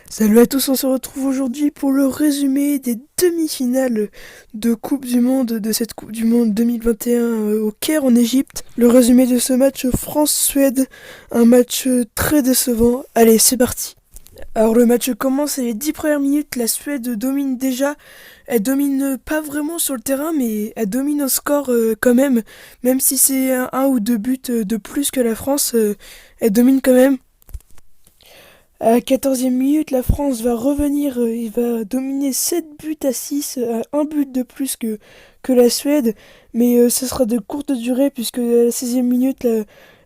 Salut à tous, on se retrouve aujourd'hui pour le résumé des demi-finales de Coupe du Monde, de cette Coupe du Monde 2021 au Caire en Égypte. Le résumé de ce match France-Suède, un match très décevant. Allez, c'est parti. Alors le match commence et les 10 premières minutes, la Suède domine déjà. Elle domine pas vraiment sur le terrain, mais elle domine au score quand même si c'est un ou deux buts de plus que la France, elle domine quand même. À la 14e minute, la France va revenir et va dominer 7 buts à 6, un but de plus que la Suède, mais ce sera de courte durée puisque à la 16e minute,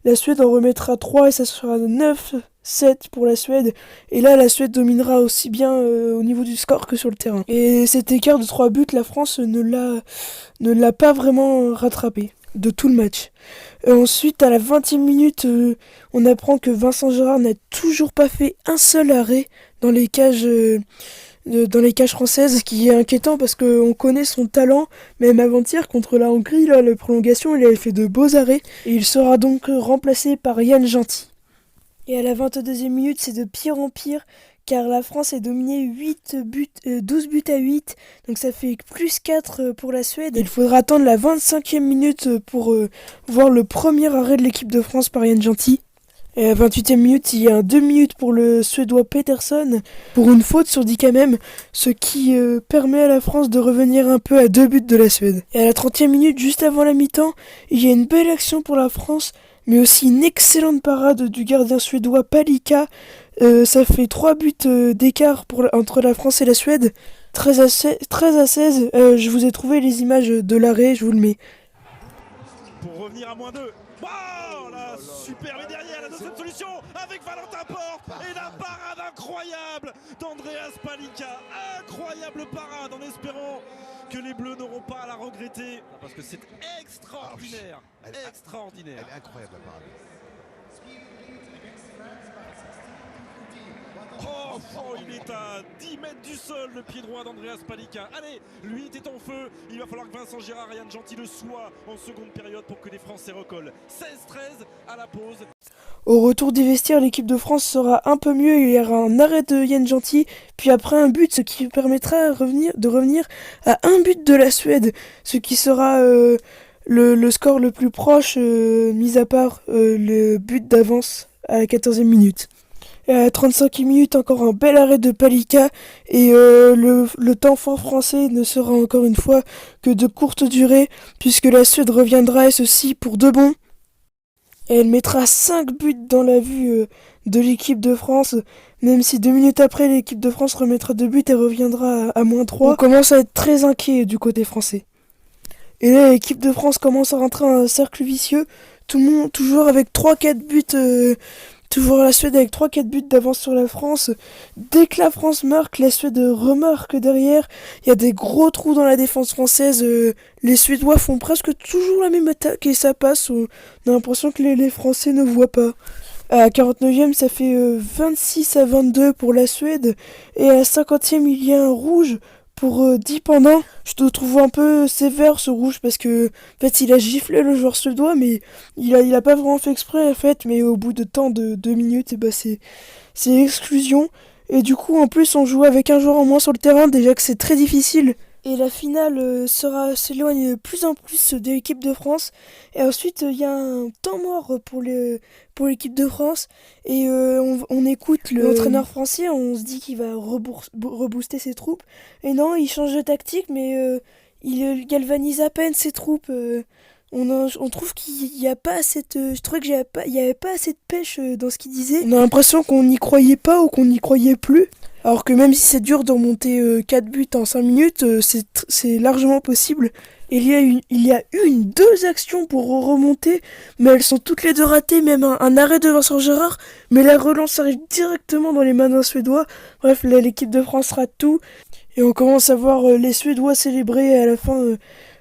la Suède en remettra 3 et ça sera 9-7 pour la Suède. Et là, la Suède dominera aussi bien au niveau du score que sur le terrain. Et cet écart de 3 buts, la France ne l'a pas vraiment rattrapé de tout le match. Ensuite, à la 20e minute, on apprend que Vincent Gérard n'a toujours pas fait un seul arrêt dans les cages françaises, ce qui est inquiétant parce qu'on connaît son talent. Même avant-hier, contre la Hongrie, là, la prolongation, il avait fait de beaux arrêts. Et il sera donc remplacé par Yann Genty. Et à la 22e minute, c'est de pire en pire, car la France est dominée 12 buts à 8, donc ça fait plus 4 pour la Suède. Il faudra attendre la 25e minute pour voir le premier arrêt de l'équipe de France par Yann Genty. Et à la 28e minute, il y a un 2 minutes pour le Suédois Peterson, pour une faute sur Dickamem, ce qui permet à la France de revenir un peu à 2 buts de la Suède. Et à la 30e minute, juste avant la mi-temps, il y a une belle action pour la France, mais aussi une excellente parade du gardien suédois Palika. Ça fait 3 buts d'écart entre la France et la Suède. 13 à 16. Je vous ai trouvé les images de l'arrêt, je vous le mets. Pour revenir à moins 2. Wow, la superbe est derrière, la deuxième solution avec Valentin Porte et la parade incroyable d'Andreas Palika. Incroyable parade en espérant que les Bleus n'auront pas à la regretter parce que c'est extraordinaire. Extraordinaire. Elle est incroyable la parade. Oh, il est à 10 mètres du sol, le pied droit d'Andreas Palika. Allez, lui était en feu. Il va falloir que Vincent Gérard et Yann Genty le soient en seconde période pour que les Français recollent. 16-13 à la pause. Au retour des vestiaires, l'équipe de France sera un peu mieux. Il y aura un arrêt de Yann Genty, puis après un but, ce qui permettra de revenir à un but de la Suède, ce qui sera le score le plus proche, mis à part le but d'avance à la 14e minute. Et à la 35e minute, encore un bel arrêt de Palika, et le temps fort français ne sera encore une fois que de courte durée, puisque la Suède reviendra, et ceci pour de bon. Et elle mettra 5 buts dans la vue de l'équipe de France, même si 2 minutes après, l'équipe de France remettra 2 buts et reviendra à moins 3. On commence à être très inquiet du côté français. Et là, l'équipe de France commence à rentrer dans un cercle vicieux, tout le monde toujours avec 3-4 buts. Toujours la Suède avec 3-4 buts d'avance sur la France. Dès que la France marque, la Suède remarque derrière. Il y a des gros trous dans la défense française. Les Suédois font presque toujours la même attaque et ça passe. On a l'impression que les Français ne voient pas. À la 49e, ça fait 26-22 pour la Suède. Et à la 50e, il y a un rouge pour 10 pendant. Je te trouve un peu sévère ce rouge parce que en fait il a giflé le joueur suédois, mais il a pas vraiment fait exprès en fait, mais au bout de temps de 2 minutes, et bah c'est exclusion. Et du coup en plus on joue avec un joueur en moins sur le terrain, déjà que c'est très difficile. Et la finale s'éloigne de plus en plus de l'équipe de France. Et ensuite, il y a un temps mort pour l'équipe de France. Et on écoute l'entraîneur français, on se dit qu'il va rebooster ses troupes. Et non, il change de tactique, mais il galvanise à peine ses troupes. On trouve qu'il n'y a pas cette... je trouvais qu'il n'y avait pas assez de pêche dans ce qu'il disait. On a l'impression qu'on n'y croyait pas ou qu'on n'y croyait plus. Alors que même si c'est dur de remonter 4 buts en 5 minutes, c'est largement possible. Il y a eu deux actions pour remonter, mais elles sont toutes les deux ratées, même un arrêt de Vincent Gérard, mais la relance arrive directement dans les mains d'un Suédois. Bref, là, l'équipe de France rate tout, et on commence à voir les Suédois célébrer, et à la fin,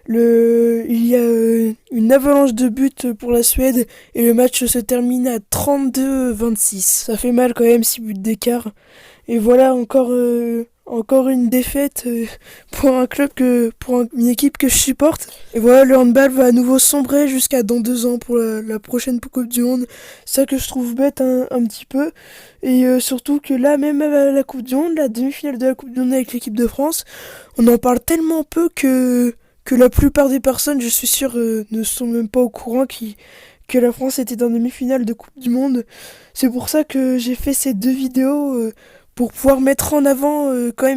il y a une avalanche de buts pour la Suède, et le match se termine à 32-26. Ça fait mal quand même, 6 buts d'écart. Et voilà Encore une défaite pour un club une équipe que je supporte. Et voilà, le handball va à nouveau sombrer jusqu'à dans 2 ans pour la prochaine Coupe du Monde. Ça que je trouve bête un petit peu. Et surtout que là, même à la Coupe du Monde, la demi-finale de la Coupe du Monde avec l'équipe de France, on en parle tellement peu que la plupart des personnes, je suis sûr, ne sont même pas au courant que la France était en demi-finale de Coupe du Monde. C'est pour ça que j'ai fait ces 2 vidéos pour pouvoir mettre en avant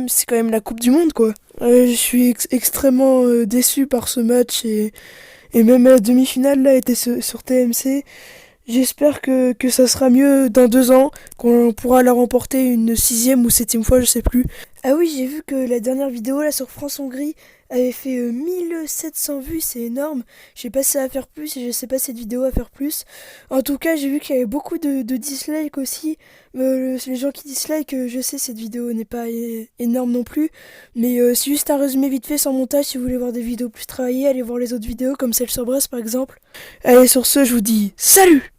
c'est quand même la Coupe du Monde quoi. Je suis extrêmement déçu par ce match et même la demi-finale là était sur TMC. J'espère que ça sera mieux dans 2 ans, qu'on pourra la remporter une 6e ou 7e fois, je sais plus. Ah oui, j'ai vu que la dernière vidéo là sur France-Hongrie avait fait 1700 vues, c'est énorme. Je sais pas si ça va faire plus et je sais pas si cette vidéo va faire plus. En tout cas, j'ai vu qu'il y avait beaucoup de dislikes aussi. Les gens qui dislike, je sais cette vidéo n'est pas énorme non plus. Mais c'est juste un résumé vite fait sans montage. Si vous voulez voir des vidéos plus travaillées, allez voir les autres vidéos comme celle sur Brest par exemple. Allez, sur ce, je vous dis salut!